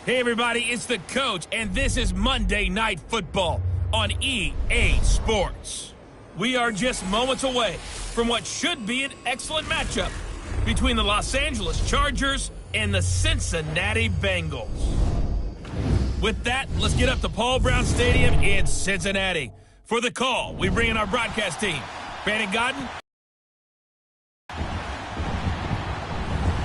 Hey everybody, it's the coach, and this is Monday Night Football on EA Sports. We are just moments away from what should be an excellent matchup between the Los Angeles Chargers and the Cincinnati Bengals. With that, let's get up to Paul Brown Stadium in Cincinnati. For the call, we bring in our broadcast team. Brandon Godden.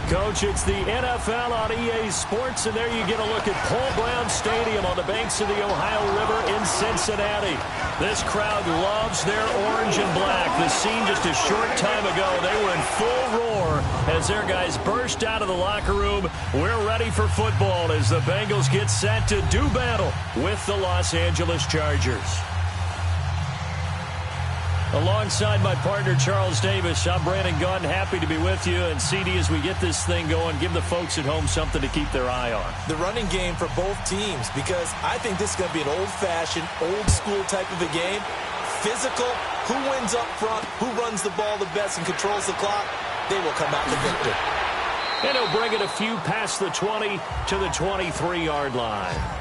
Coach, it's the NFL on EA Sports, and there you get a look at Paul Brown Stadium on the banks of the Ohio River in Cincinnati. This crowd loves their orange and black. The scene just a short time ago, they were in full roar as their guys burst out of the locker room. We're ready for football as the Bengals get set to do battle with the Los Angeles Chargers. Alongside my partner, Charles Davis, I'm Brandon Gunn, happy to be with you. And CD, as we get this thing going, give the folks at home something to keep their eye on. The running game for both teams, because I think this is going to be an old-fashioned, old-school type of a game. Physical, who wins up front, who runs the ball the best and controls the clock, they will come out the victor. And he'll bring it a few past the 20 to the 23-yard line.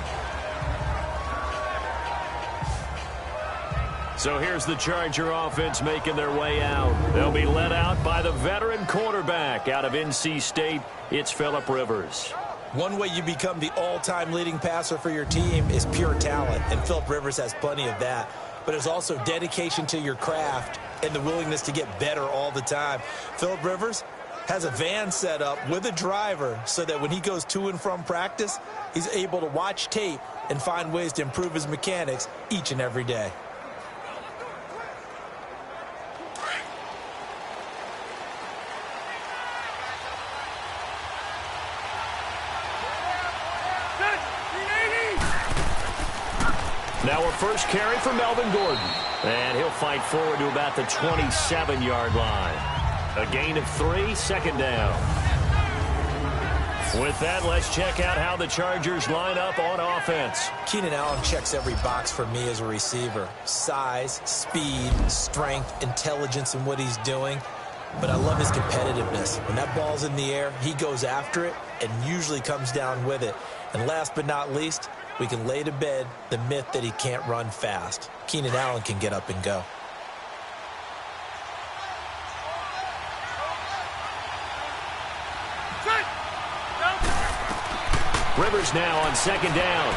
So here's the Charger offense making their way out. They'll be led out by the veteran quarterback out of NC State. It's Phillip Rivers. One way you become the all-time leading passer for your team is pure talent, and Phillip Rivers has plenty of that. But there's also dedication to your craft and the willingness to get better all the time. Phillip Rivers has a van set up with a driver so that when he goes to and from practice, he's able to watch tape and find ways to improve his mechanics each and every day. Now a first carry for Melvin Gordon. And he'll fight forward to about the 27-yard line. A gain of 3, second down. With that, let's check out how the Chargers line up on offense. Keenan Allen checks every box for me as a receiver. Size, speed, strength, intelligence in what he's doing. But I love his competitiveness. When that ball's in the air, he goes after it and usually comes down with it. And last but not least, we can lay to bed the myth that he can't run fast. Keenan Allen can get up and go. Rivers now on second down.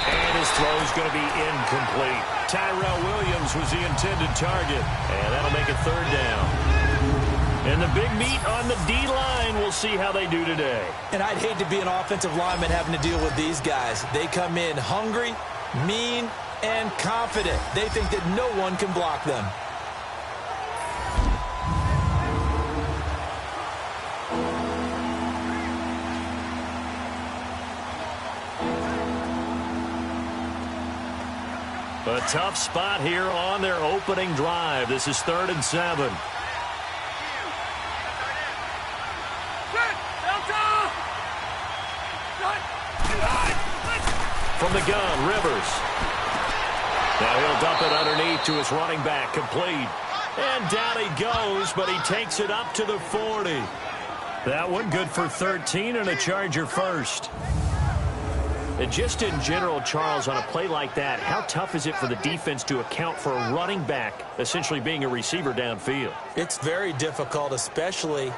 And his throw is going to be incomplete. Tyrell Williams was the intended target. And that'll make it third down. And the big meat on the D-line, we'll see how they do today. And I'd hate to be an offensive lineman having to deal with these guys. They come in hungry, mean, and confident. They think that no one can block them. A tough spot here on their opening drive. This is 3rd and 7. From the gun, Rivers. Now he'll dump it underneath to his running back, complete. And down he goes, but he takes it up to the 40. That one good for 13 and a Charger first. And just in general, Charles, on a play like that, how tough is it for the defense to account for a running back essentially being a receiver downfield? It's very difficult, especially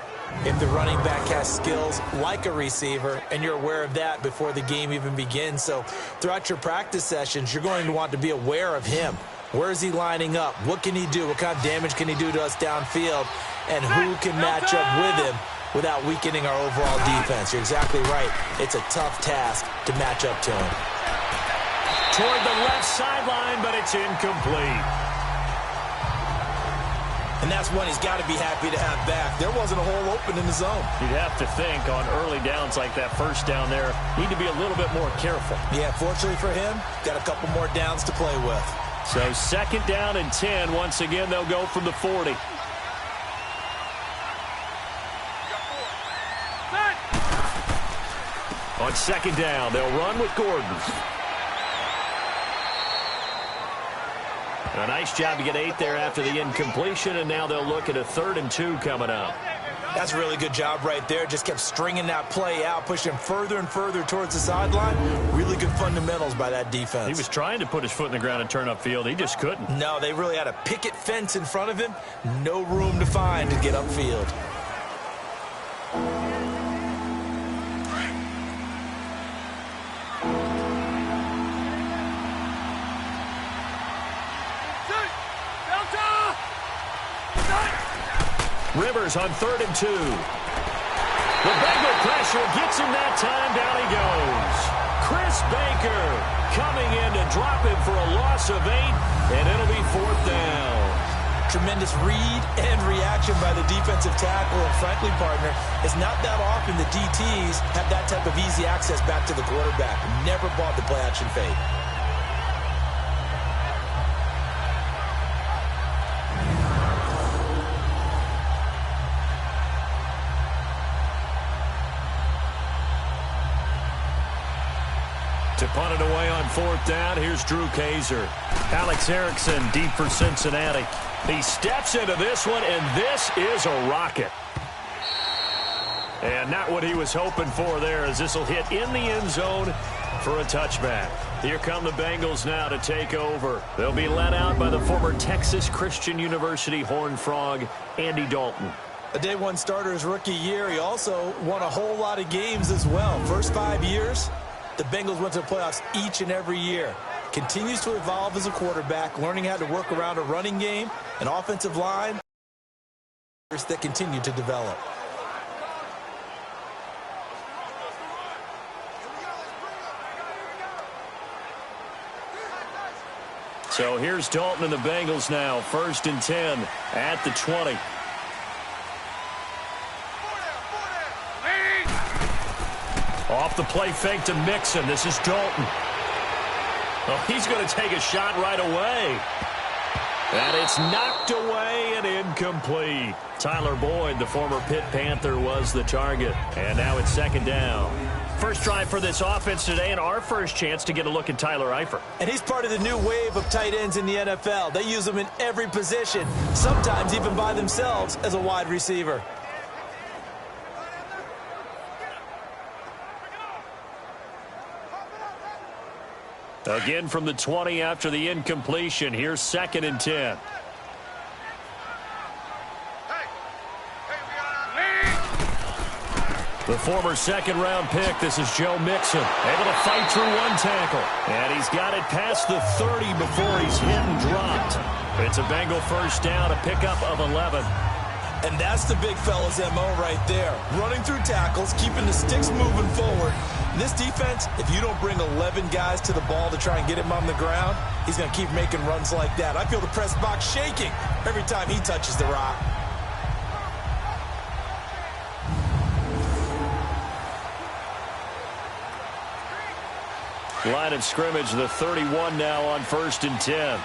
if the running back has skills like a receiver, and you're aware of that before the game even begins. So throughout your practice sessions, you're going to want to be aware of him. Where is he lining up? What can he do? What kind of damage can he do to us downfield? And who can match up with him without weakening our overall defense? You're exactly right. It's a tough task to match up to him. Toward the left sideline, but it's incomplete. And that's one he's got to be happy to have back. There wasn't a hole open in the zone. You'd have to think on early downs like that first down there, need to be a little bit more careful. Yeah, fortunately for him, got a couple more downs to play with. So 2nd down and 10. Once again, they'll go from the 40. On 2nd down, they'll run with Gordon. A nice job to get 8 there after the incompletion, and now they'll look at a 3rd and 2 coming up. That's a really good job right there. Just kept stringing that play out, pushing further and further towards the sideline. Really good fundamentals by that defense. He was trying to put his foot in the ground and turn upfield. He just couldn't. No, they really had a picket fence in front of him. No room to find to get upfield. Rivers on 3rd and 2. The Bengal pressure gets him that time. Down he goes. Chris Baker coming in to drop him for a loss of 8, and it'll be 4th down. Tremendous read and reaction by the defensive tackle. And frankly, partner, it's not that often the DTs have that type of easy access back to the quarterback. Never bought the play-action fade. To punt it away on 4th down, here's Drew Kaiser. Alex Erickson deep for Cincinnati. He steps into this one, and this is a rocket. And not what he was hoping for there, as this will hit in the end zone for a touchback. Here come the Bengals now to take over. They'll be led out by the former Texas Christian University Horned Frog, Andy Dalton. A day one starter his rookie year. He also won a whole lot of games as well. First 5 years, the Bengals went to the playoffs each and every year. Continues to evolve as a quarterback, learning how to work around a running game, an offensive line that continue to develop. So here's Dalton and the Bengals now. 1st and 10 at the 20. Off the play fake to Mixon. This is Dalton. Oh, he's going to take a shot right away. And it's knocked away and incomplete. Tyler Boyd, the former Pitt Panther, was the target. And now it's 2nd down. First drive for this offense today, and our first chance to get a look at Tyler Eifert. And he's part of the new wave of tight ends in the NFL. They use them in every position, sometimes even by themselves as a wide receiver. Again from the 20 after the incompletion. Here's 2nd and 10. The former 2nd-round pick, this is Joe Mixon, able to fight through one tackle. And he's got it past the 30 before he's hit and dropped. It's a Bengal first down, a pickup of 11. And that's the big fella's MO right there. Running through tackles, keeping the sticks moving forward. In this defense, if you don't bring 11 guys to the ball to try and get him on the ground, he's going to keep making runs like that. I feel the press box shaking every time he touches the rock. Line of scrimmage, the 31 now on 1st and 10.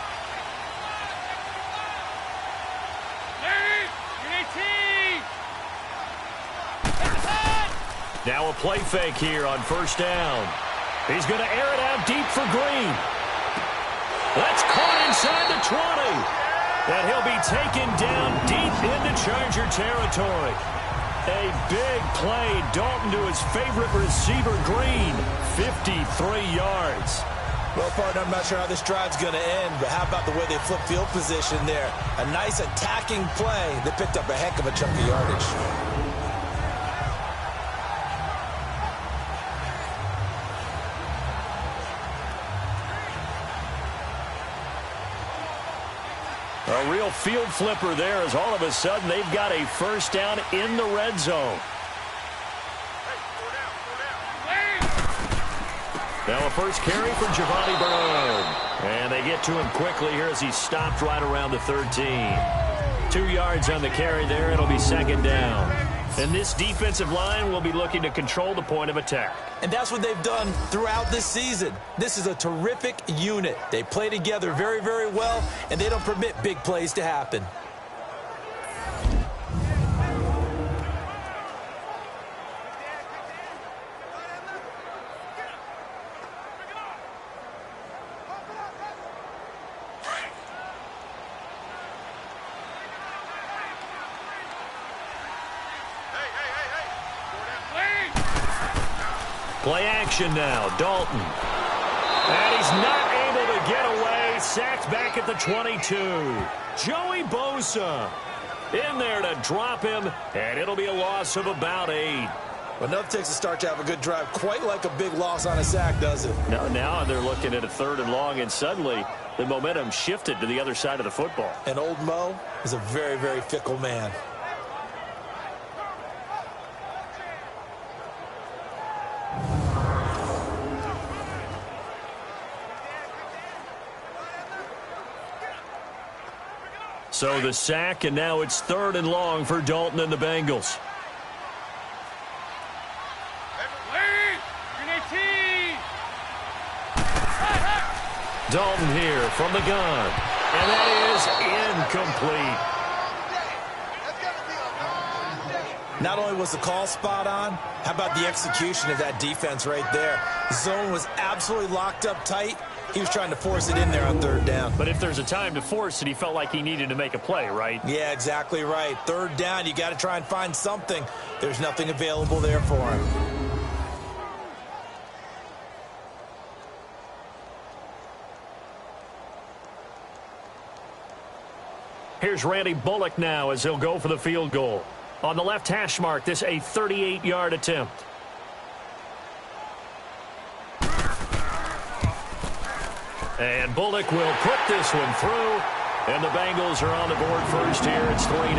Now a play fake here on 1st down. He's going to air it out deep for Green. That's caught inside the 20. And he'll be taken down deep into Charger territory. A big play. Dalton to his favorite receiver, Green. 53 yards. Well, partner, I'm not sure how this drive's going to end, but how about the way they flip field position there? A nice attacking play that picked up a heck of a chunk of yardage. A real field flipper there, as all of a sudden they've got a first down in the red zone. Now a first carry for Giovanni Bernard. And they get to him quickly here as he stopped right around the 13. 2 yards on the carry there. It'll be 2nd down. And this defensive line will be looking to control the point of attack. And that's what they've done throughout this season. This is a terrific unit. They play together very, very well, and they don't permit big plays to happen. Play action now. Dalton. And he's not able to get away. Sacked back at the 22. Joey Bosa in there to drop him, and it'll be a loss of about 8. Well, enough takes a start to have a good drive. Quite like a big loss on a sack, does it? Now they're looking at a 3rd and long, and suddenly the momentum shifted to the other side of the football. And old Mo is a very, very fickle man. So the sack, and now it's 3rd and long for Dalton and the Bengals. Dalton here from the gun, and that is incomplete. Not only was the call spot on, how about the execution of that defense right there? The zone was absolutely locked up tight. He was trying to force it in there on 3rd down. But if there's a time to force it, he felt like he needed to make a play, right? Yeah, exactly right. 3rd down, you got to try and find something. There's nothing available there for him. Here's Randy Bullock now as he'll go for the field goal. On the left hash mark, this a 38-yard attempt. And Bullock will put this one through, and the Bengals are on the board first here. It's 3-0.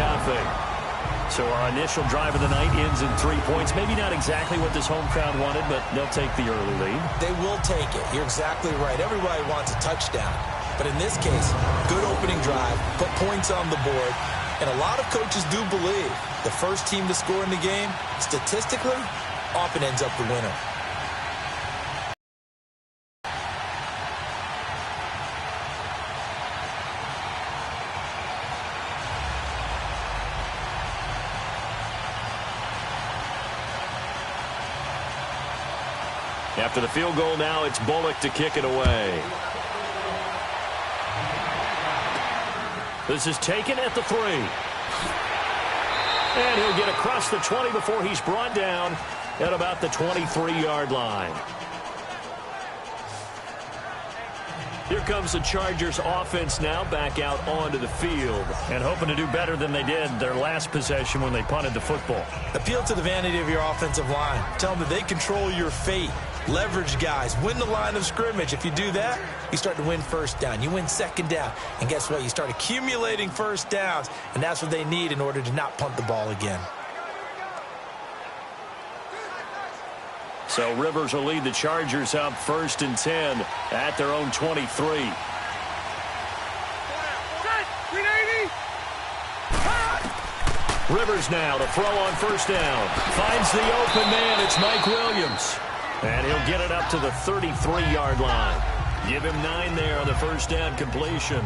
So our initial drive of the night ends in 3 points. Maybe not exactly what this home crowd wanted, but they'll take the early lead. They will take it. You're exactly right. Everybody wants a touchdown. But in this case, good opening drive, put points on the board, and a lot of coaches do believe the first team to score in the game, statistically, often ends up the winner. After the field goal now, it's Bullock to kick it away. This is taken at the 3. And he'll get across the 20 before he's brought down at about the 23-yard line. Here comes the Chargers offense now back out onto the field and hoping to do better than they did their last possession when they punted the football. Appeal to the vanity of your offensive line. Tell them that they control your fate. Leverage guys. Win the line of scrimmage. If you do that, you start to win 1st down. You win 2nd down. And guess what? You start accumulating 1st downs. And that's what they need in order to not punt the ball again. So Rivers will lead the Chargers up 1st and 10 at their own 23. Rivers now to throw on 1st down. Finds the open man. It's Mike Williams. And he'll get it up to the 33-yard line. Give him 9 there on the 1st down completion.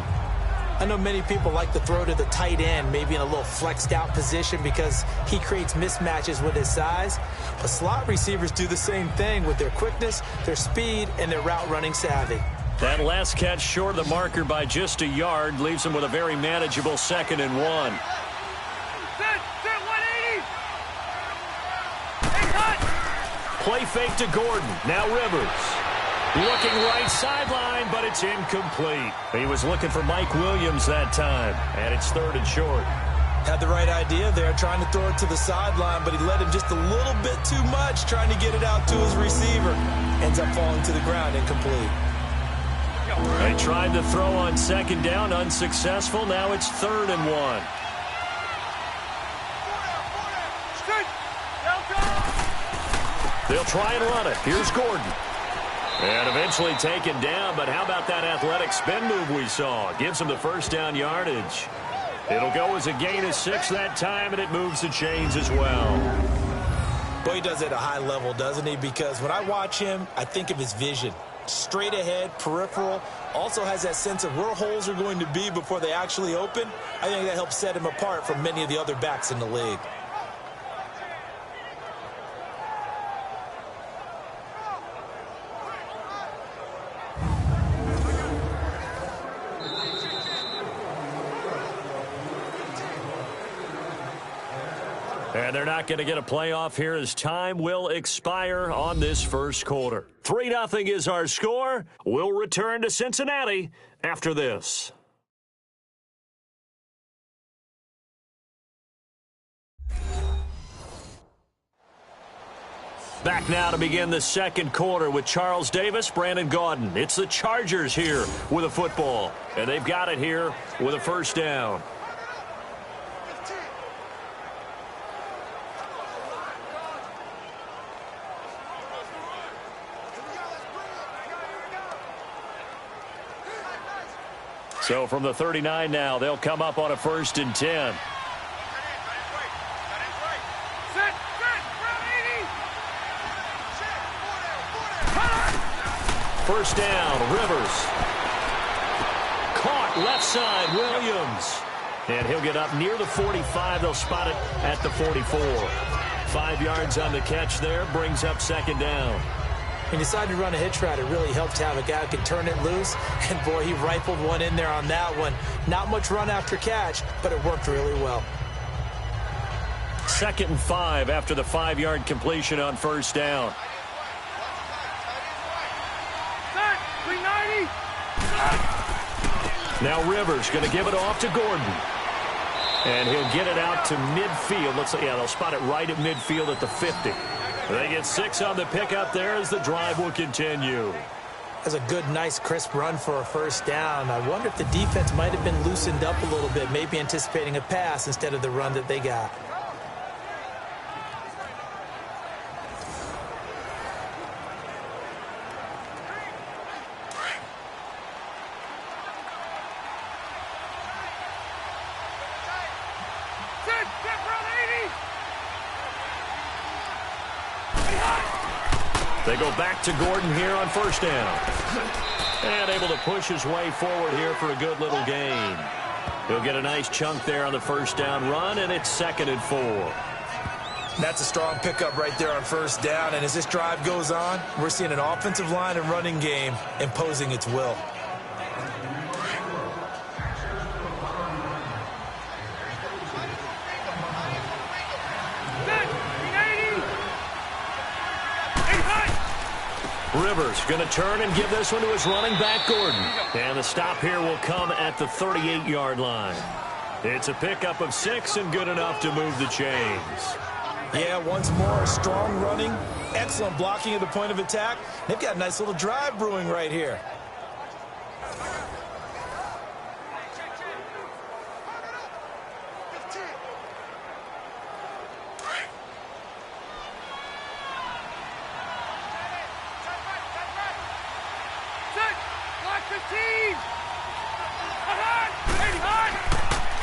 I know many people like to throw to the tight end, maybe in a little flexed out position because he creates mismatches with his size. But slot receivers do the same thing with their quickness, their speed, and their route running savvy. That last catch short of the marker by just a yard leaves him with a very manageable 2nd and 1. Play fake to Gordon. Now Rivers. Looking right sideline, but it's incomplete. He was looking for Mike Williams that time, and it's 3rd and short. Had the right idea there, trying to throw it to the sideline, but he led him just a little bit too much, trying to get it out to his receiver. Ends up falling to the ground, incomplete. They tried to throw on 2nd down, unsuccessful. Now it's 3rd and 1. They'll try and run it. Here's Gordon. And eventually taken down, but how about that athletic spin move we saw? Gives him the 1st down yardage. It'll go as a gain of 6 that time, and it moves the chains as well. Boy, he does it at a high level, doesn't he? Because when I watch him, I think of his vision. Straight ahead, peripheral. Also has that sense of where holes are going to be before they actually open. I think that helps set him apart from many of the other backs in the league. And they're not going to get a playoff here as time will expire on this first quarter. 3-0 is our score. We'll return to Cincinnati after this. Back now to begin the second quarter with Charles Davis, Brandon Gaudin. It's the Chargers here with a football, and they've got it here with a first down. So from the 39 now, they'll come up on a 1st and 10. First down, Rivers. Caught left side, Williams. And he'll get up near the 45. They'll spot it at the 44. 5 yards on the catch there, brings up 2nd down. He decided to run a hitch route. It really helped to have a guy who can turn it loose. And, boy, he rifled one in there on that one. Not much run after catch, but it worked really well. 2nd and 5 after the 5-yard completion on first down. Now Rivers going to give it off to Gordon. And he'll get it out to midfield. They'll spot it right at midfield at the 50. They get 6 on the pickup there as the drive will continue. That's a good, nice, crisp run for a first down. I wonder if the defense might have been loosened up a little bit, maybe anticipating a pass instead of the run that they got. They go back to Gordon here on first down. And able to push his way forward here for a good little gain. He'll get a nice chunk there on the first down run, and it's 2nd and 4. That's a strong pickup right there on first down. And as this drive goes on, we're seeing an offensive line and running game imposing its will. Rivers going to turn and give this one to his running back, Gordon. And the stop here will come at the 38-yard line. It's a pickup of 6 and good enough to move the chains. Yeah, once more, strong running, excellent blocking at the point of attack. They've got a nice little drive brewing right here.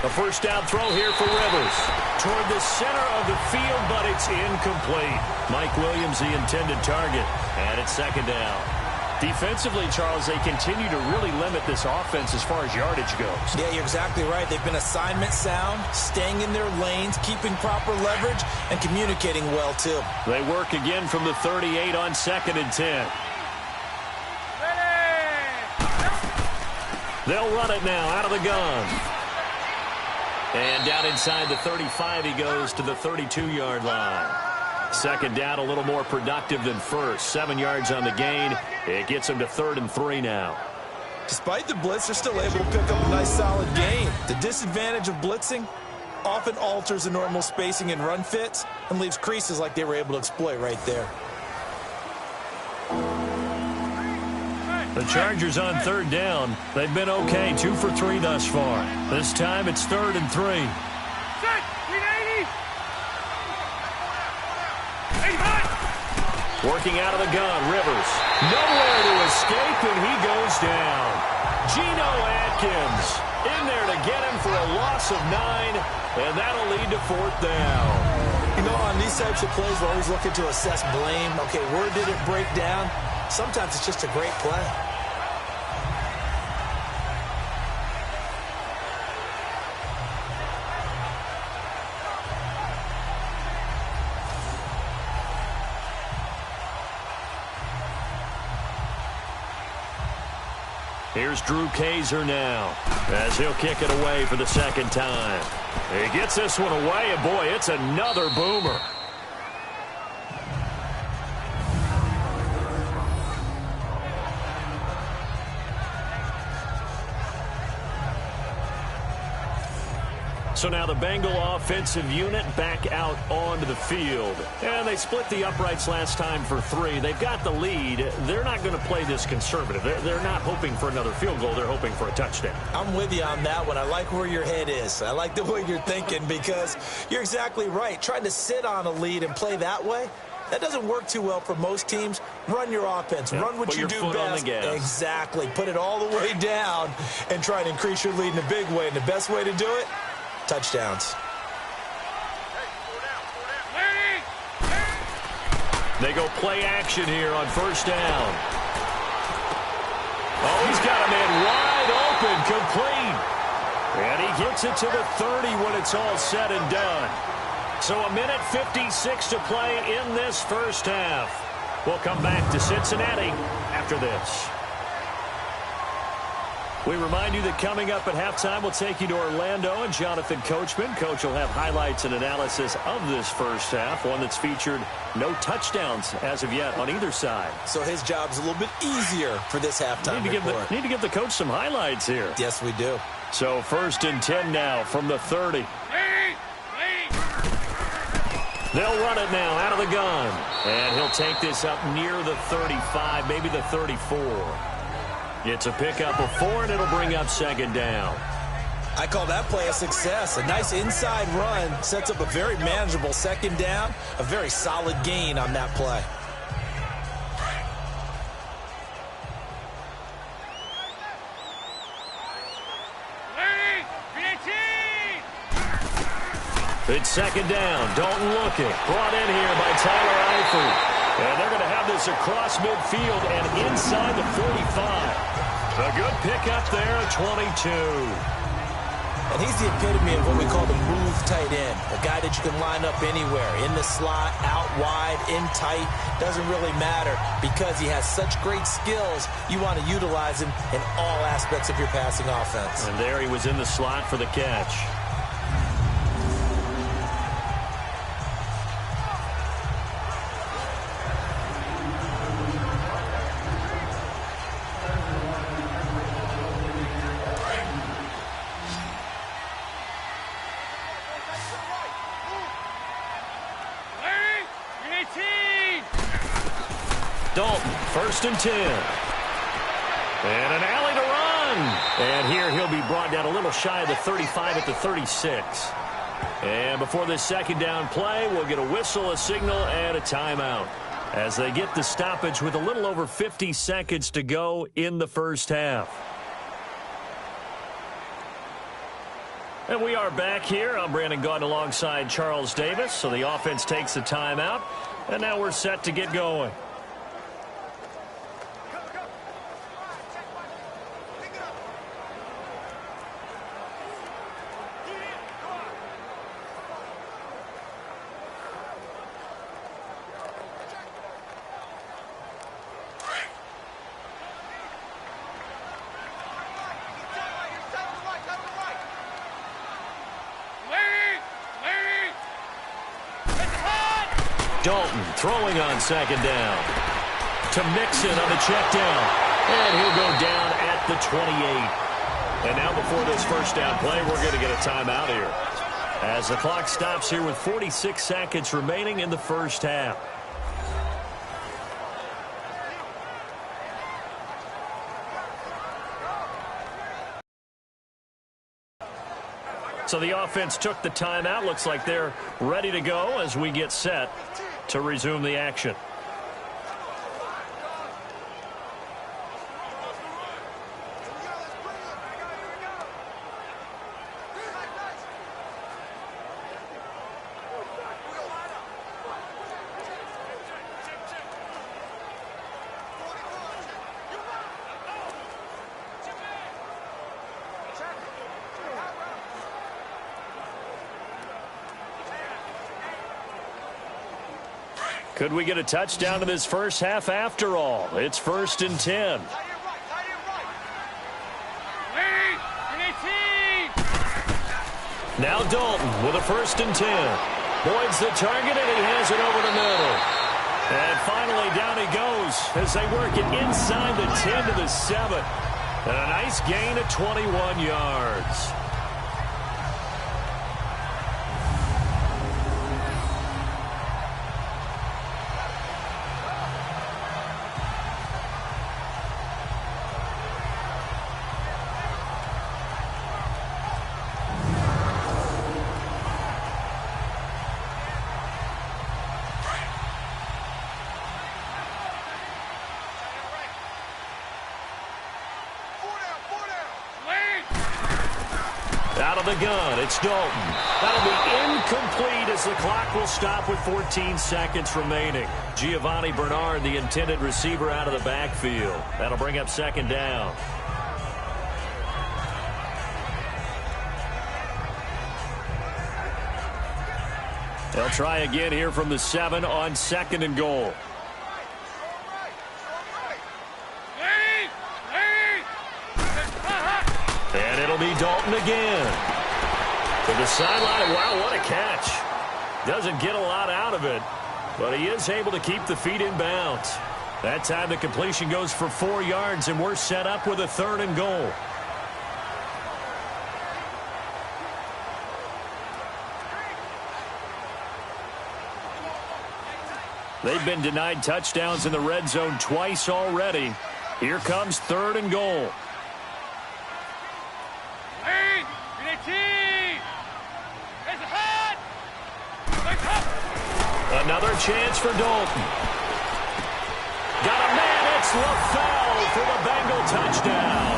A first down throw here for Rivers. Toward the center of the field, but it's incomplete. Mike Williams, the intended target, and it's 2nd down. Defensively, Charles, they continue to really limit this offense as far as yardage goes. Yeah, you're exactly right. They've been assignment sound, staying in their lanes, keeping proper leverage, and communicating well, too. They work again from the 38 on 2nd and 10. They'll run it now out of the gun. And down inside the 35, he goes to the 32-yard line. 2nd down, a little more productive than first. 7 yards on the gain. It gets him to 3rd and 3 now. Despite the blitz, they're still able to pick up a nice, solid gain. The disadvantage of blitzing often alters the normal spacing and run fits and leaves creases like they were able to exploit right there. The Chargers on 3rd down. They've been okay, 2 for 3 thus far. This time it's 3rd and 3. Working out of the gun, Rivers. Nowhere to escape, and he goes down. Geno Atkins in there to get him for a loss of 9, and that'll lead to 4th down. You know, on these types of plays, we're always looking to assess blame. Okay, where did it break down? Sometimes it's just a great play. Here's Drew Kaiser now as he'll kick it away for the second time. He gets this one away, and boy, it's another boomer. So now the Bengal offensive unit back out onto the field. And they split the uprights last time for 3. They've got the lead. They're not going to play this conservative. They're not hoping for another field goal. They're hoping for a touchdown. I'm with you on that one. I like where your head is. I like the way you're thinking because you're exactly right. Trying to sit on a lead and play that way, that doesn't work too well for most teams. Run your offense. Run what you do best. Exactly. Put it all the way down and try to increase your lead in a big way. And the best way to do it, touchdowns. They go play action here on first down. Oh, he's got a man wide open, complete. And he gets it to the 30 when it's all said and done. So a minute 56 to play in this first half. We'll come back to Cincinnati after this. We remind you that coming up at halftime, we'll take you to Orlando and Jonathan Coachman. Coach will have highlights and analysis of this first half, one that's featured no touchdowns as of yet on either side. So his job's a little bit easier for this halftime report. Need to give the coach some highlights here. Yes, we do. So 1st and 10 now from the 30. They'll run it now out of the gun. And he'll take this up near the 35, maybe the 34. It's a pickup of 4, and it'll bring up second down. I call that play a success. A nice inside run sets up a very manageable second down. A very solid gain on that play. It's second down. Dalton looking. Brought in here by Tyler Eifert. And they're going to have this across midfield and inside the 45. A good pickup there at 22. And he's the epitome of what we call the move tight end. A guy that you can line up anywhere. In the slot, out wide, in tight. Doesn't really matter because he has such great skills. You want to utilize him in all aspects of your passing offense. And there he was in the slot for the catch. Dalton, 1st and 10. And an alley to run. And here he'll be brought down a little shy of the 35 at the 36. And before this second down play, we'll get a whistle, a signal, and a timeout as they get the stoppage with a little over 50 seconds to go in the first half. And we are back here. I'm Brandon Gaudin alongside Charles Davis. So the offense takes the timeout, and now we're set to get going. Dalton throwing on second down. To Mixon on the check down. And he'll go down at the 28. And now before this first down play, we're going to get a timeout here, as the clock stops here with 46 seconds remaining in the first half. So the offense took the timeout. Looks like they're ready to go as we get set to resume the action. Could we get a touchdown in this first half after all? It's 1st and 10. Now Dalton with a 1st and 10. Boyd's the target, and he has it over the middle. And finally, down he goes as they work it inside the 10 to the 7. And a nice gain of 21 yards. Out of the gun, it's Dalton. That'll be incomplete as the clock will stop with 14 seconds remaining. Giovanni Bernard, the intended receiver, out of the backfield. That'll bring up 2nd down. They'll try again here from the 7 on 2nd and goal. And it'll be Dalton again. To the sideline. Wow, what a catch. Doesn't get a lot out of it, but he is able to keep the feet in bounds. That time the completion goes for 4 yards, and we're set up with a 3rd and goal. They've been denied touchdowns in the red zone twice already. Here comes 3rd and goal. Another chance for Dalton. Got a man. It's LaFell for the Bengal touchdown.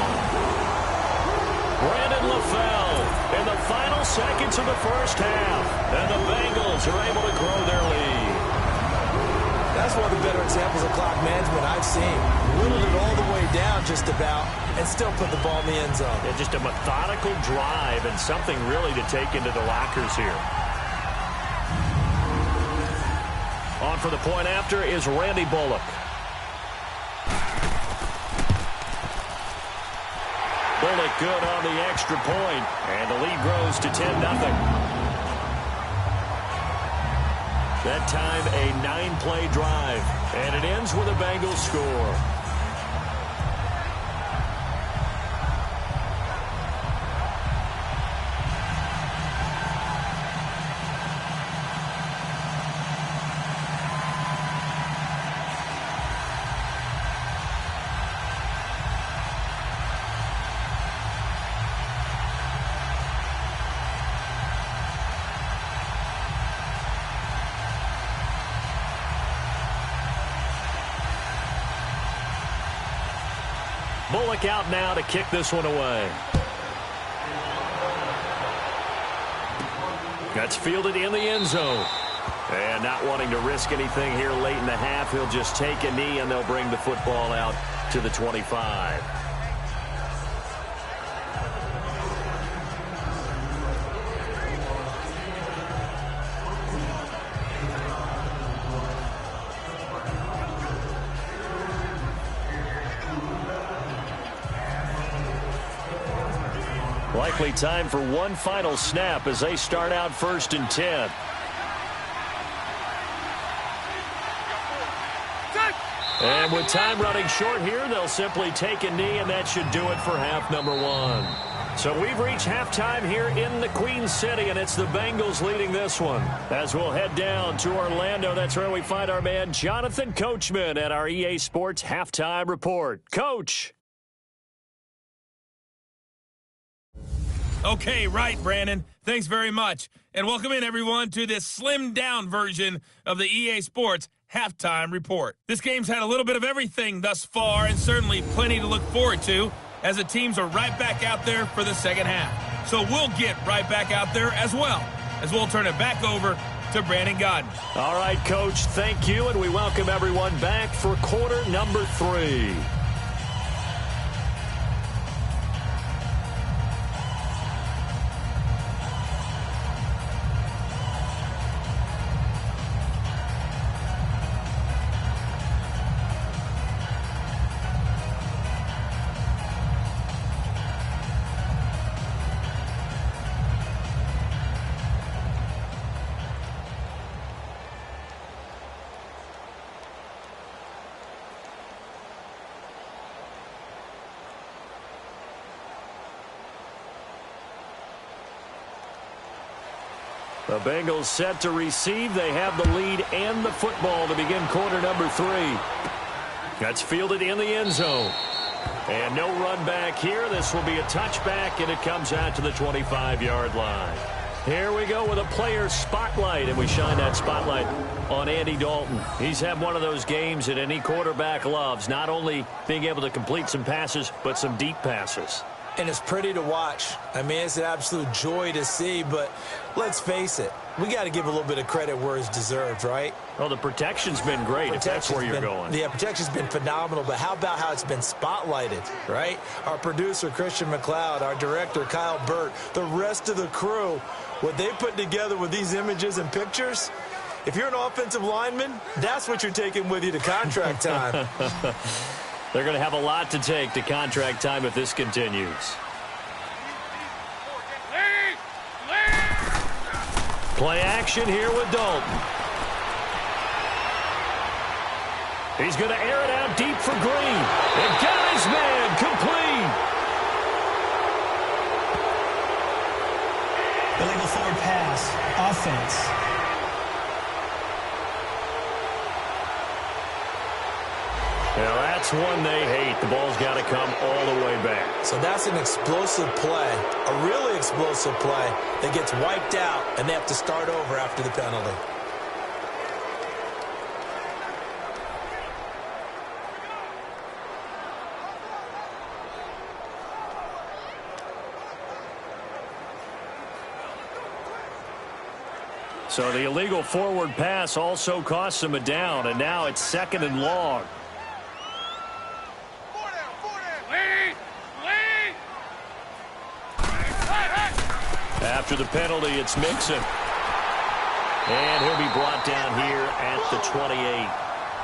Brandon LaFell in the final seconds of the 1st half. And the Bengals are able to grow their lead. That's one of the better examples of clock management I've seen. Whittled it all the way down just about and still put the ball in the end zone. Yeah, just a methodical drive and something really to take into the lockers here. On for the point after is Randy Bullock. Bullock good on the extra point, and the lead grows to 10-0. That time a 9-play drive, and it ends with a Bengals score. Bullock out now to kick this one away. That's fielded in the end zone. And not wanting to risk anything here late in the half, he'll just take a knee and they'll bring the football out to the 25. Likely time for one final snap as they start out 1st and 10. And with time running short here, they'll simply take a knee, and that should do it for half number 1. So we've reached halftime here in the Queen City, and it's the Bengals leading this one. As we'll head down to Orlando, that's where we find our man Jonathan Coachman at our EA Sports Halftime Report. Coach. Okay, right, Brandon. Thanks very much. And welcome in, everyone, to this slimmed-down version of the EA Sports Halftime Report. This game's had a little bit of everything thus far, and certainly plenty to look forward to, as the teams are right back out there for the second half. So we'll get right back out there as well, as we'll turn it back over to Brandon Godden. All right, Coach, thank you, and we welcome everyone back for quarter number 3. The Bengals set to receive. They have the lead and the football to begin quarter number 3. That's fielded in the end zone. And no run back here. This will be a touchback, and it comes out to the 25-yard line. Here we go with a player spotlight, and we shine that spotlight on Andy Dalton. He's had one of those games that any quarterback loves, not only being able to complete some passes, but some deep passes. And it's pretty to watch. I mean, it's an absolute joy to see, but let's face it, we got to give a little bit of credit where it's deserved, right? Well, the protection's been great, if that's where you're going. Yeah, protection's been phenomenal, but how about how it's been spotlighted, right? Our producer, Christian McLeod, our director, Kyle Burt, the rest of the crew, what they put together with these images and pictures, if you're an offensive lineman, that's what you're taking with you to contract time. They're going to have a lot to take to contract time if this continues. Play action here with Dalton. He's going to air it out deep for Green. And got his man complete. Illegal forward pass. Offense. Now that's one they hate. The ball's got to come all the way back. So that's an explosive play, a really explosive play that gets wiped out, and they have to start over after the penalty. So the illegal forward pass also costs him a down, and now it's 2nd and long. After the penalty, it's Mixon. And he'll be brought down here at the 28.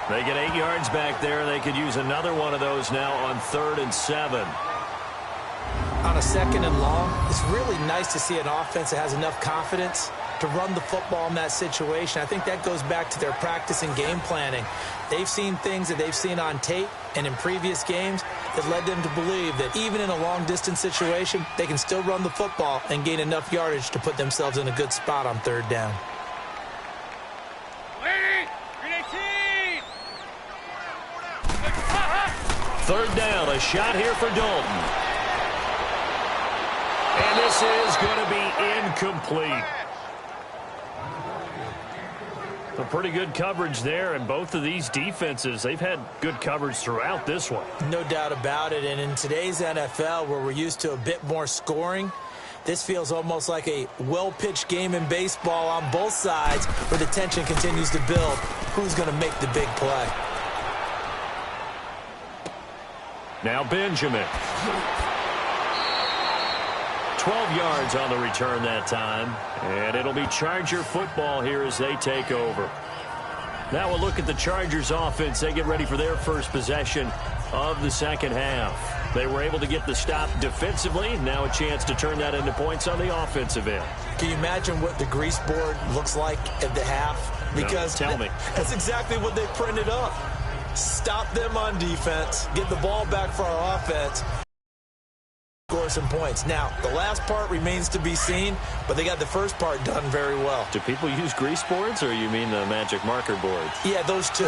They get 8 yards back there. They could use another one of those now on 3rd and 7. On a 2nd and long, it's really nice to see an offense that has enough confidence to run the football in that situation. I think that goes back to their practice and game planning. They've seen things that they've seen on tape and in previous games that led them to believe that even in a long-distance situation, they can still run the football and gain enough yardage to put themselves in a good spot on 3rd down. Third down, a shot here for Dalton. And this is going to be incomplete. A pretty good coverage there, and both of these defenses, they've had good coverage throughout this one. No doubt about it, and in today's NFL, where we're used to a bit more scoring, this feels almost like a well-pitched game in baseball on both sides, where the tension continues to build. Who's going to make the big play? Now Benjamin. 12 yards on the return that time. And it'll be Charger football here as they take over. Now we'll look at the Chargers offense. They get ready for their first possession of the second half. They were able to get the stop defensively. Now a chance to turn that into points on the offensive end. Can you imagine what the grease board looks like at the half? Because no, tell me. That's exactly what they printed up. Stop them on defense, get the ball back for our offense, score some points. Now, the last part remains to be seen, but they got the first part done very well. Do people use grease boards, or you mean the magic marker boards? Yeah, those two.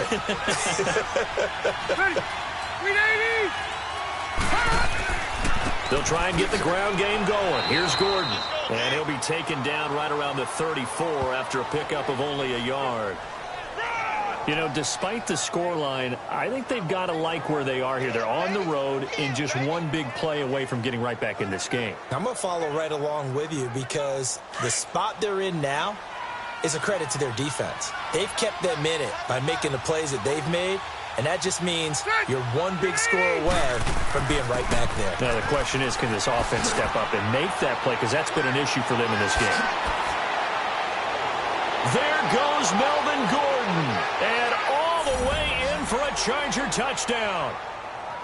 They'll try and get the ground game going. Here's Gordon. And he'll be taken down right around the 34 after a pickup of only a yard. You know, despite the scoreline, I think they've got to like where they are here. They're on the road and just one big play away from getting right back in this game. I'm going to follow right along with you because the spot they're in now is a credit to their defense. They've kept them in it by making the plays that they've made, and that just means you're one big score away from being right back there. Now, the question is, can this offense step up and make that play? Because that's been an issue for them in this game. There goes Melvin Gordon, and all the way in for a Charger touchdown.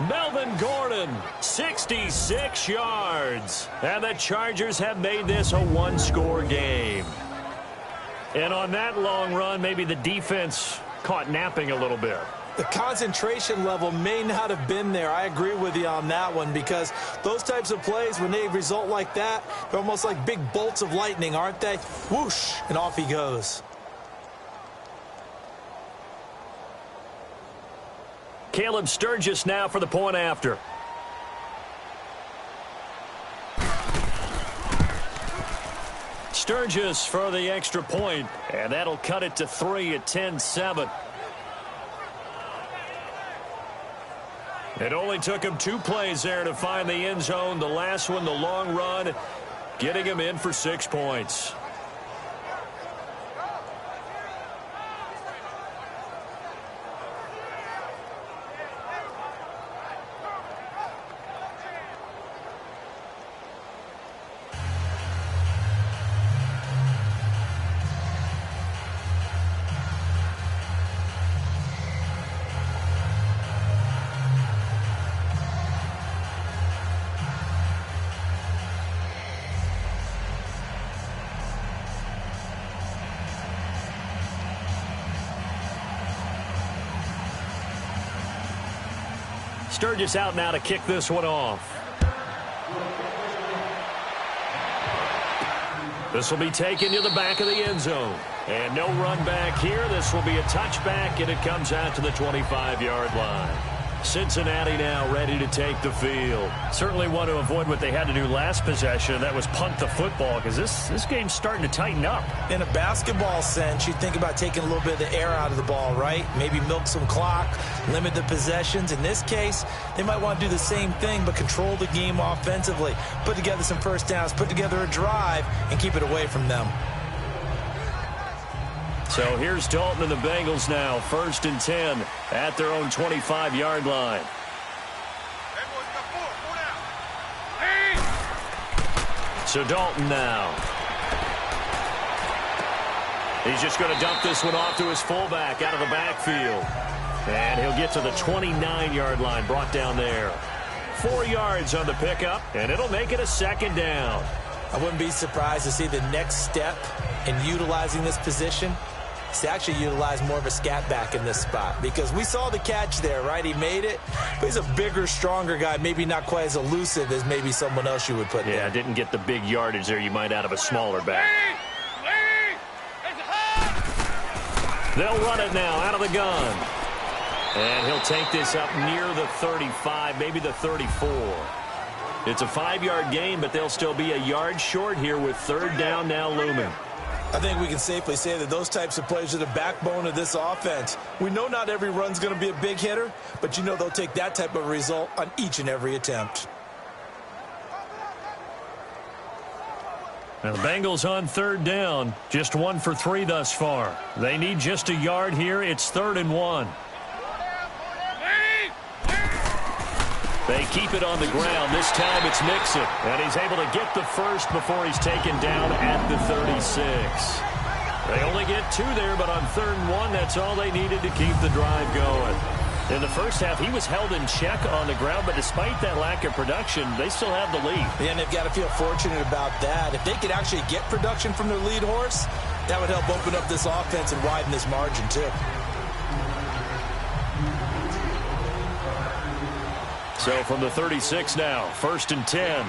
Melvin Gordon, 66 yards. And the Chargers have made this a one-score game. And on that long run, maybe the defense caught napping a little bit. The concentration level may not have been there. I agree with you on that one, because those types of plays, when they result like that, they're almost like big bolts of lightning, aren't they? Whoosh, and off he goes. Caleb Sturgis now for the point after. Sturgis for the extra point, and that'll cut it to 3 at 10-7. It only took him 2 plays there to find the end zone. The last one, the long run, getting him in for 6 points. Sturgis out now to kick this one off. This will be taken to the back of the end zone. And no run back here. This will be a touchback, and it comes out to the 25-yard line. Cincinnati now ready to take the field. Certainly want to avoid what they had to do last possession, and that was punt the football, because this game's starting to tighten up. In a basketball sense, you think about taking a little bit of the air out of the ball, right? Maybe milk some clock, limit the possessions. In this case, they might want to do the same thing, but control the game offensively. Put together some first downs, put together a drive, and keep it away from them. So here's Dalton and the Bengals now, 1st and 10 at their own 25-yard line. So Dalton now. He's just going to dump this one off to his fullback out of the backfield. And he'll get to the 29-yard line, brought down there. 4 yards on the pickup, and it'll make it a 2nd down. I wouldn't be surprised to see the next step in utilizing this position is to actually utilize more of a scat back in this spot, because we saw the catch there, right? He made it, but he's a bigger, stronger guy, maybe not quite as elusive as maybe someone else you would put there. Yeah, didn't get the big yardage there you might out of a smaller back. They'll run it now out of the gun. And he'll take this up near the 35, maybe the 34. It's a 5-yard gain, but they'll still be a yard short here with 3rd down now looming. I think we can safely say that those types of plays are the backbone of this offense. We know not every run's going to be a big hitter, but you know they'll take that type of result on each and every attempt. Now the Bengals on 3rd down, just 1 for 3 thus far. They need just a yard here. It's 3rd and 1. They keep it on the ground. This time it's Mixon. And he's able to get the first before he's taken down at the 36. They only get 2 there, but on 3rd and 1, that's all they needed to keep the drive going. In the first half, he was held in check on the ground, but despite that lack of production, they still have the lead. Yeah, and they've got to feel fortunate about that. If they could actually get production from their lead horse, that would help open up this offense and widen this margin, too. So from the 36 now, 1st and 10.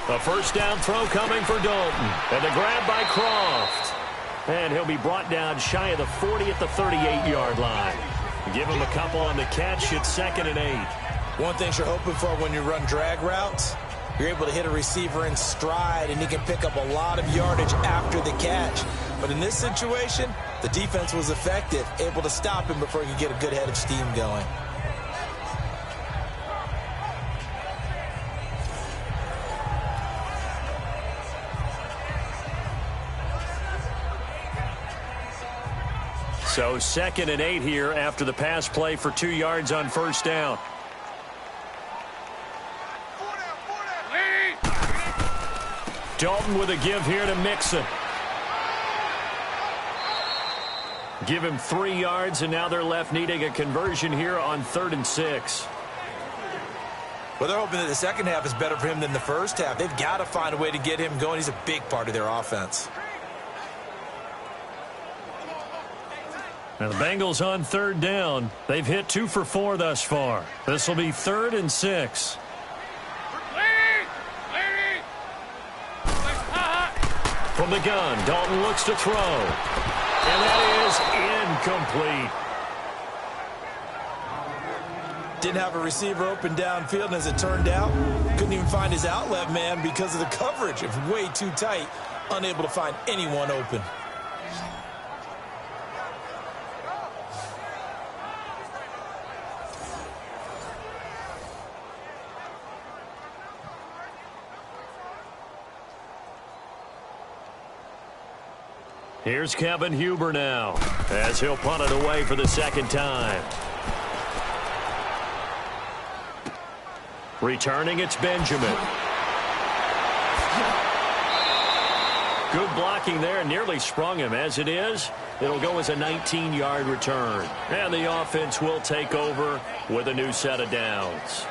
A first down throw coming for Dalton. And the grab by Croft. And he'll be brought down shy of the 40 at the 38-yard line. Give him a couple on the catch. It's 2nd and 8. One thing you're hoping for when you run drag routes, you're able to hit a receiver in stride, and he can pick up a lot of yardage after the catch. But in this situation, the defense was effective, able to stop him before he could get a good head of steam going. So 2nd and 8 here after the pass play for 2 yards on 1st down. Dalton with a give here to Mixon. Give him 3 yards, and now they're left needing a conversion here on 3rd and 6. Well, they're hoping that the second half is better for him than the first half. They've got to find a way to get him going. He's a big part of their offense. Now the Bengals on third down. They've hit 2 for 4 thus far. This will be 3rd and 6. From the gun, Dalton looks to throw. And that is incomplete. Didn't have a receiver open downfield, and as it turned out, couldn't even find his outlet man because of the coverage. It was way too tight, unable to find anyone open. Here's Kevin Huber now, as he'll punt it away for the second time. Returning, it's Benjamin. Good blocking there, nearly sprung him. As it is, it'll go as a 19-yard return. And the offense will take over with a new set of downs.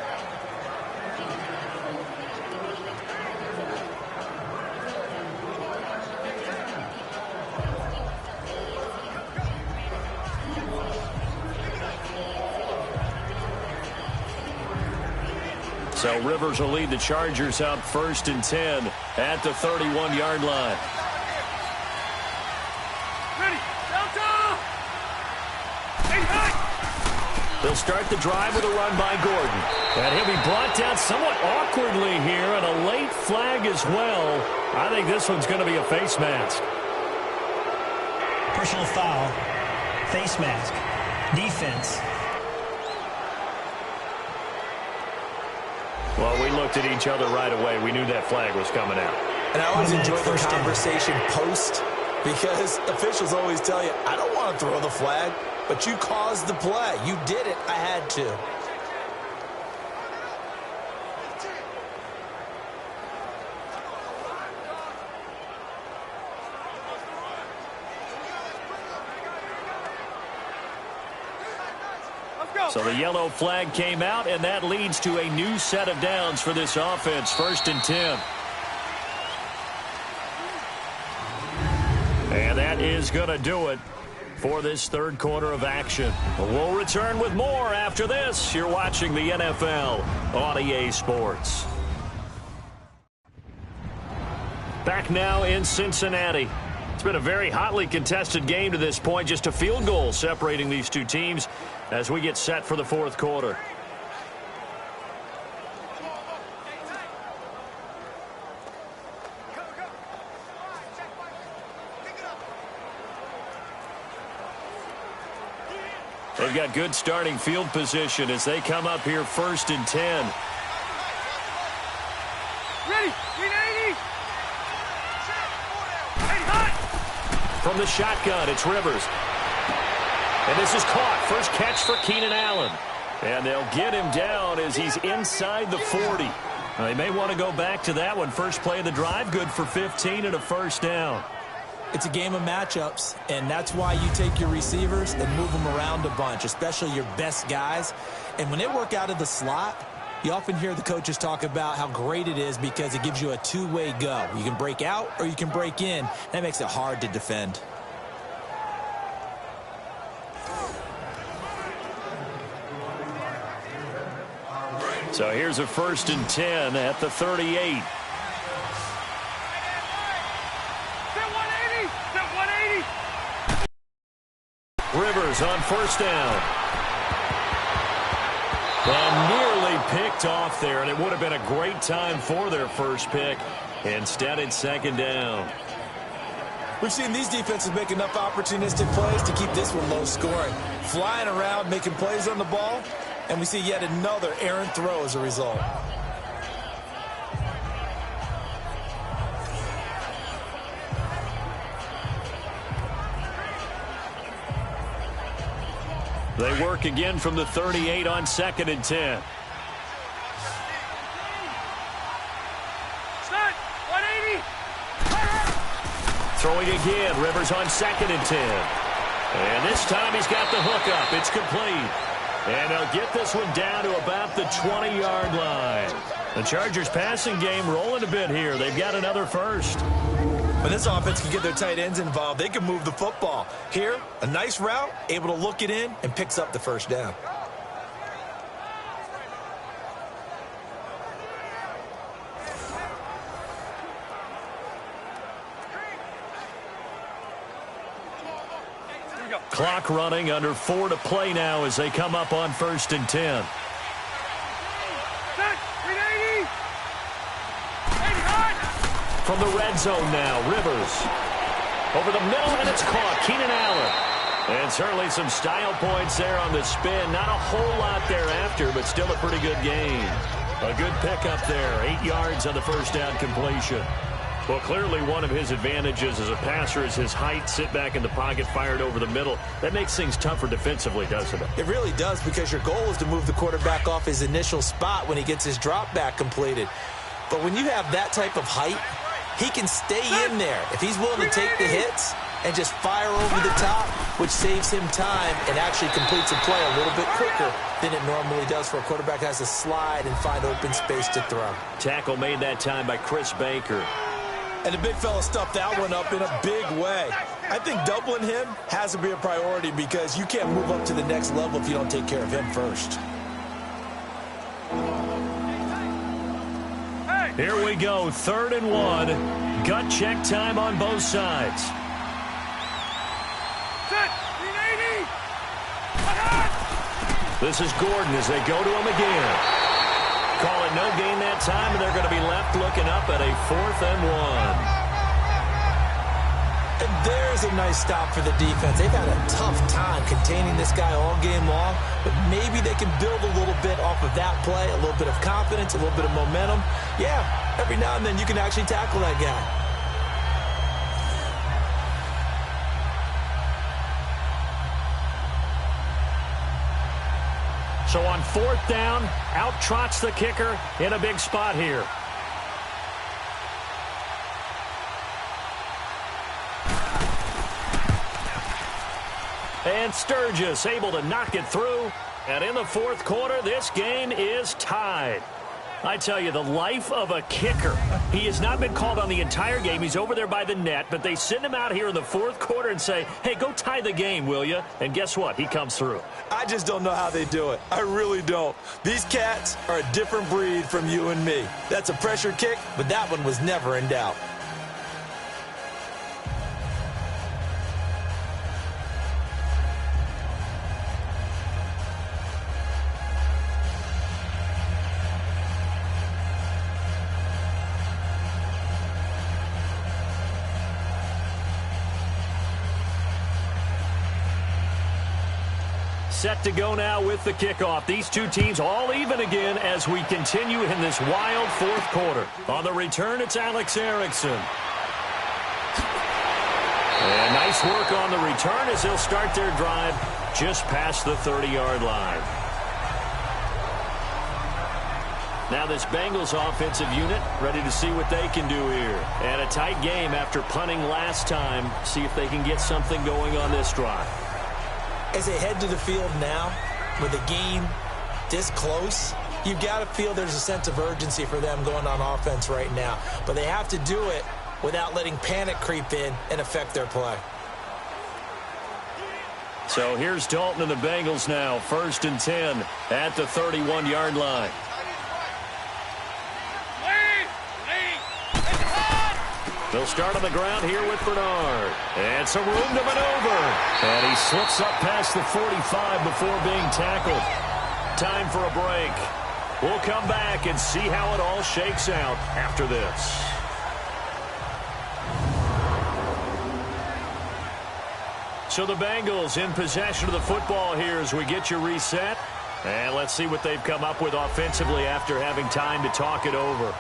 So Rivers will lead the Chargers out 1st and 10 at the 31-yard line. Ready, Delta! They'll start the drive with a run by Gordon. And he'll be brought down somewhat awkwardly here, and a late flag as well. I think this one's going to be a face mask. Personal foul. Face mask. Defense. Well, we looked at each other right away. We knew that flag was coming out. And I always enjoy the First down. conversation post, because officials always tell you, I don't want to throw the flag, but you caused the play. You did it. I had to. So the yellow flag came out, and that leads to a new set of downs for this offense. 1st and 10. And that is going to do it for this third quarter of action. We'll return with more after this. You're watching the NFL on EA Sports. Back now in Cincinnati. It's been a very hotly contested game to this point. Just a field goal separating these two teams as we get set for the fourth quarter. They've got good starting field position as they come up here 1st and 10. Ready, 380! From the shotgun, it's Rivers. And this is caught. First catch for Keenan Allen. And they'll get him down as he's inside the 40. Now, they may want to go back to that one. First play of the drive, good for 15 and a first down. It's a game of matchups, and that's why you take your receivers and move them around a bunch, especially your best guys. And when they work out of the slot, you often hear the coaches talk about how great it is because it gives you a two-way go. You can break out or you can break in. That makes it hard to defend. So here's a 1st and 10 at the 38. Rivers on 1st down. And nearly picked off there, and it would have been a great time for their first pick. Instead, it's 2nd down. We've seen these defenses make enough opportunistic plays to keep this one low scoring. Flying around, making plays on the ball, and we see yet another errant throw as a result. They work again from the 38 on 2nd and 10. Throwing again, Rivers on 2nd and 10. And this time he's got the hook up. It's complete. And they'll get this one down to about the 20-yard line. The Chargers passing game rolling a bit here. They've got another first. When this offense can get their tight ends involved, they can move the football. Here, a nice route, able to look it in, and picks up the first down. Clock running, under 4 to play now as they come up on 1st and 10. From the red zone now, Rivers. Over the middle, and it's caught. Keenan Allen. And certainly some style points there on the spin. Not a whole lot thereafter, but still a pretty good gain. A good pickup there. 8 yards on the first down completion. Well, clearly one of his advantages as a passer is his height. Sit back in the pocket, fired over the middle. That makes things tougher defensively, doesn't it? It really does, because your goal is to move the quarterback off his initial spot when he gets his drop back completed. But when you have that type of height, he can stay in there if he's willing to take the hits and just fire over the top, which saves him time and actually completes a play a little bit quicker than it normally does for a quarterback who has to slide and find open space to throw. Tackle made that time by Chris Baker. And the big fella stuffed that one up in a big way. I think doubling him has to be a priority, because you can't move up to the next level if you don't take care of him first. Here we go, 3rd and 1. Gut check time on both sides. This is Gordon as they go to him again. Call it no gain that time, and they're going to be left looking up at a 4th and 1. And there's a nice stop for the defense. They've had a tough time containing this guy all game long, but maybe they can build a little bit off of that play, a little bit of confidence, a little bit of momentum. Yeah, every now and then you can actually tackle that guy. So on 4th down, out trots the kicker in a big spot here. And Sturgis able to knock it through. And in the 4th quarter, this game is tied. I tell you, the life of a kicker. He has not been called on the entire game. He's over there by the net, but they send him out here in the 4th quarter and say, hey, go tie the game, will you? And guess what? He comes through. I just don't know how they do it. I really don't. These cats are a different breed from you and me. That's a pressure kick, but that one was never in doubt. Set to go now with the kickoff. These two teams all even again as we continue in this wild 4th quarter. On the return, it's Alex Erickson. And nice work on the return as they'll start their drive just past the 30-yard line. Now this Bengals offensive unit ready to see what they can do here. And a tight game after punting last time. See if they can get something going on this drive. As they head to the field now, with the game this close, you've got to feel there's a sense of urgency for them going on offense right now. But they have to do it without letting panic creep in and affect their play. So here's Dalton and the Bengals now, 1st and 10 at the 31-yard line. They'll start on the ground here with Bernard. And some room to maneuver. And he slips up past the 45 before being tackled. Time for a break. We'll come back and see how it all shakes out after this. So the Bengals in possession of the football here as we get you reset. And let's see what they've come up with offensively after having time to talk it over.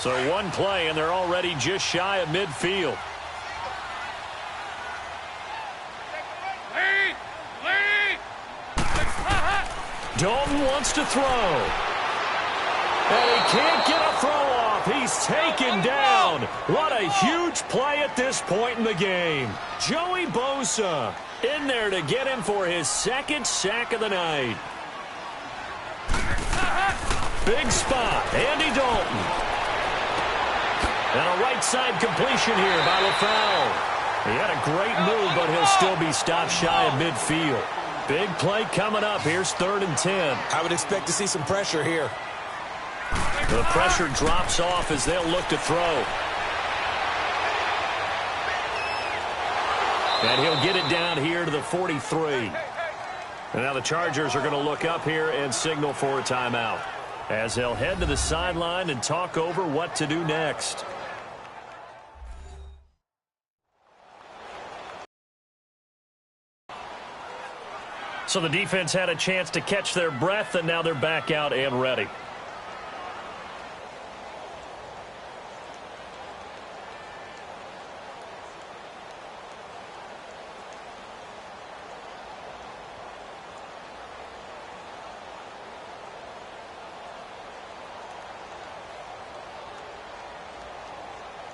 So one play, and they're already just shy of midfield. Dalton wants to throw. And he can't get a throw off He's taken down. What a huge play at this point in the game. Joey Bosa in there to get him for his second sack of the night. Big spot, Andy Dalton. And a right side completion here by LaFell. He had a great move, but he'll still be stopped shy of midfield. Big play coming up. Here's 3rd and 10. I would expect to see some pressure here. The pressure drops off as they'll look to throw. And he'll get it down here to the 43. And now the Chargers are going to look up here and signal for a timeout, as they'll head to the sideline and talk over what to do next. So the defense had a chance to catch their breath, and now they're back out and ready.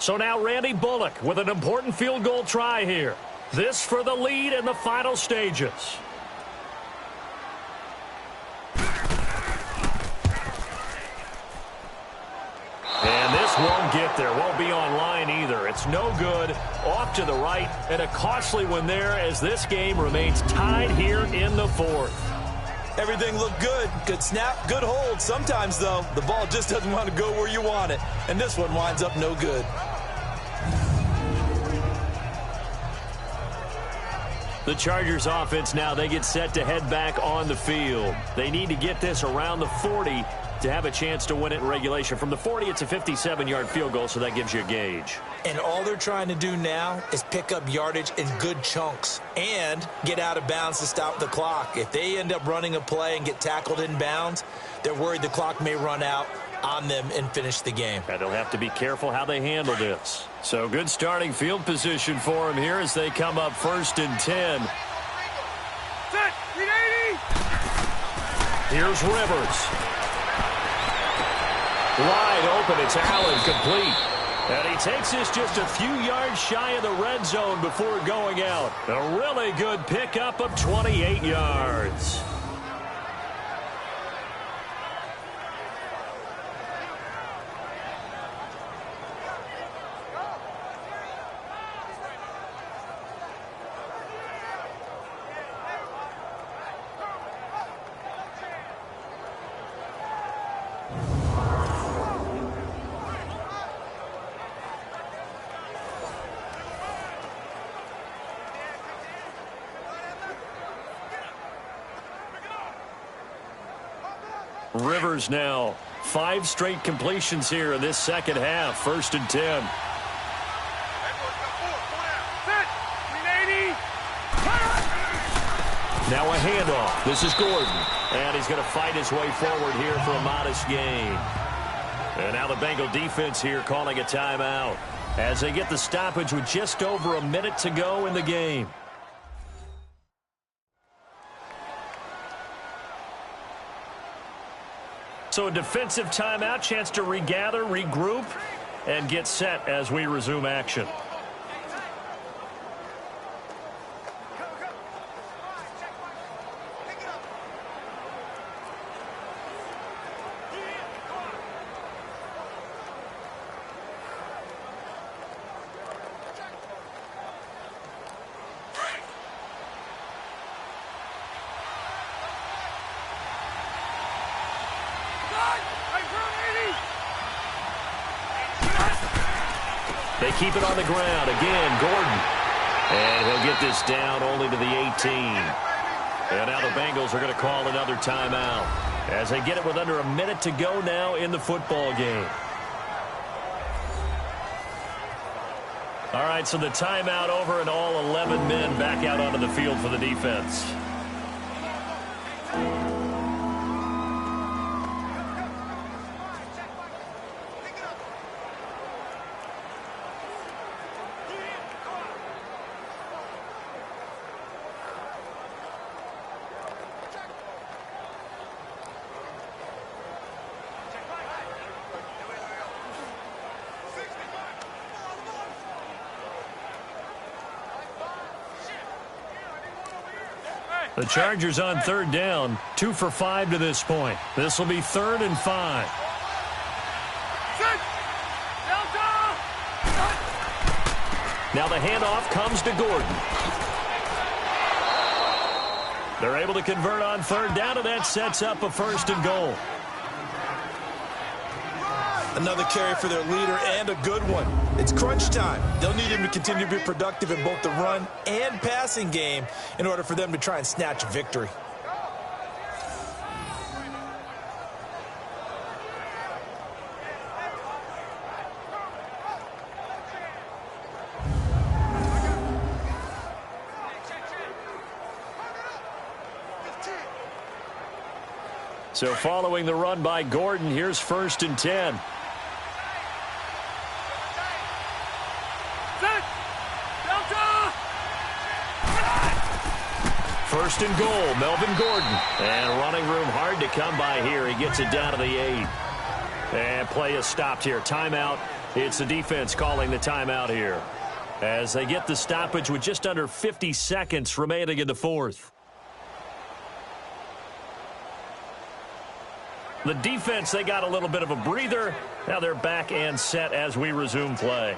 So now Randy Bullock with an important field goal try here. This for the lead in the final stages. And this won't get there. Won't be online either. It's no good. Off to the right. And a costly one there as this game remains tied here in the 4th. Everything looked good. Good snap, good hold. Sometimes, though, the ball just doesn't want to go where you want it. And this one winds up no good. The Chargers offense now, they get set to head back on the field. They need to get this around the 40 to have a chance to win it in regulation. From the 40, it's a 57-yard field goal, so that gives you a gauge. And all they're trying to do now is pick up yardage in good chunks and get out of bounds to stop the clock. If they end up running a play and get tackled in bounds, they're worried the clock may run out on them and finish the game. And they'll have to be careful how they handle this. So good starting field position for them here as they come up 1st and 10. Set, 380. Here's Rivers. Wide open, it's Allen, complete. And he takes this just a few yards shy of the red zone before going out. A really good pickup of 28 yards. Rivers now 5 straight completions here in this second half. 1st and 10. Now a handoff. This is Gordon. And he's going to fight his way forward here for a modest gain. And now the Bengal defense here calling a timeout as they get the stoppage with just over a minute to go in the game. So a defensive timeout, chance to regather, regroup, and get set as we resume action. They keep it on the ground. Again, Gordon. And he'll get this down only to the 18. And now the Bengals are going to call another timeout as they get it with under a minute to go now in the football game. All right, so the timeout over and all 11 men back out onto the field for the defense. The Chargers on third down, 2 for 5 to this point. This will be 3rd and 5. Now the handoff comes to Gordon. They're able to convert on third down, and that sets up a 1st and goal. Another carry for their leader, and a good one. It's crunch time. They'll need him to continue to be productive in both the run and passing game in order for them to try and snatch victory. So following the run by Gordon, here's 1st and 10. First and goal, Melvin Gordon. And running room hard to come by here. He gets it down to the 8. And play is stopped here. Timeout. It's the defense calling the timeout here, as they get the stoppage with just under 50 seconds remaining in the 4th. The defense, they got a little bit of a breather. Now they're back and set as we resume play.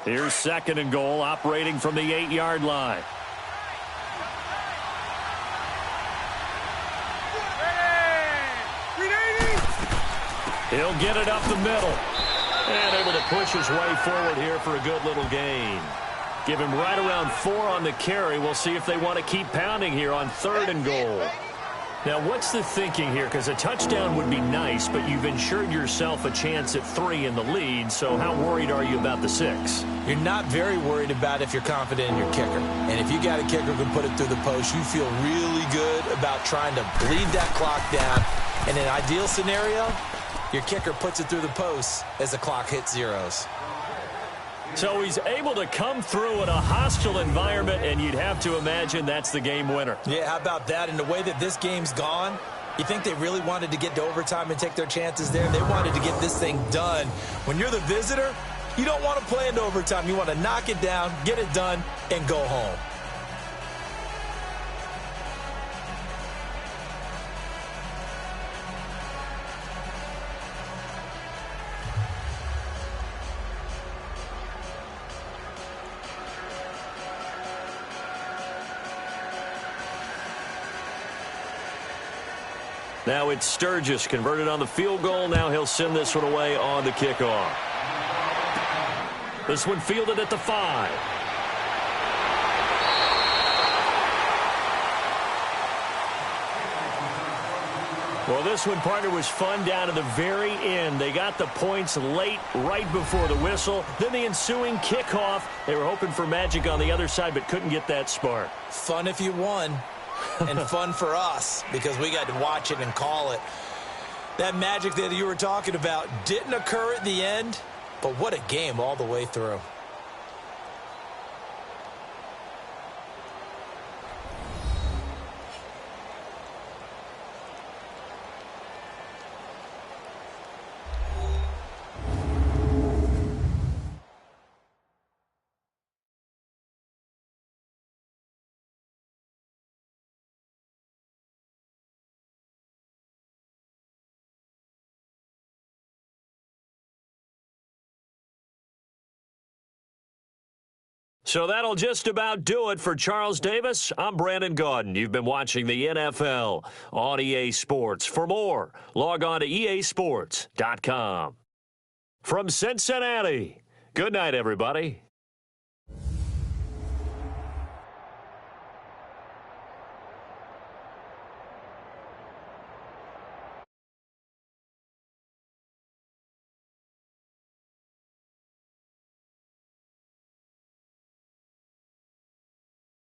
Here's 2nd and goal, operating from the 8-yard line. He'll get it up the middle. And able to push his way forward here for a good little gain. Give him right around 4 on the carry. We'll see if they want to keep pounding here on 3rd and goal. Now, what's the thinking here? Because a touchdown would be nice, but you've ensured yourself a chance at 3 in the lead. So how worried are you about the 6? You're not very worried about if you're confident in your kicker. And if you got a kicker who can put it through the post, you feel really good about trying to bleed that clock down. In an ideal scenario, your kicker puts it through the post as the clock hits zeros. So he's able to come through in a hostile environment, and you'd have to imagine that's the game winner. Yeah, how about that? And the way that this game's gone, you think they really wanted to get to overtime and take their chances there? They wanted to get this thing done. When you're the visitor, you don't want to play into overtime. You want to knock it down, get it done, and go home. Now it's Sturgis, converted on the field goal. Now he'll send this one away on the kickoff. This one fielded at the 5. Well, this one, partner, was fun down to the very end. They got the points late, right before the whistle. Then the ensuing kickoff. They were hoping for magic on the other side, but couldn't get that spark. Fun if you won. And fun for us because we got to watch it and call it. That magic that you were talking about didn't occur at the end, but what a game all the way through. So that'll just about do it for Charles Davis. I'm Brandon Gaudin. You've been watching the NFL on EA Sports. For more, log on to easports.com. From Cincinnati, good night, everybody.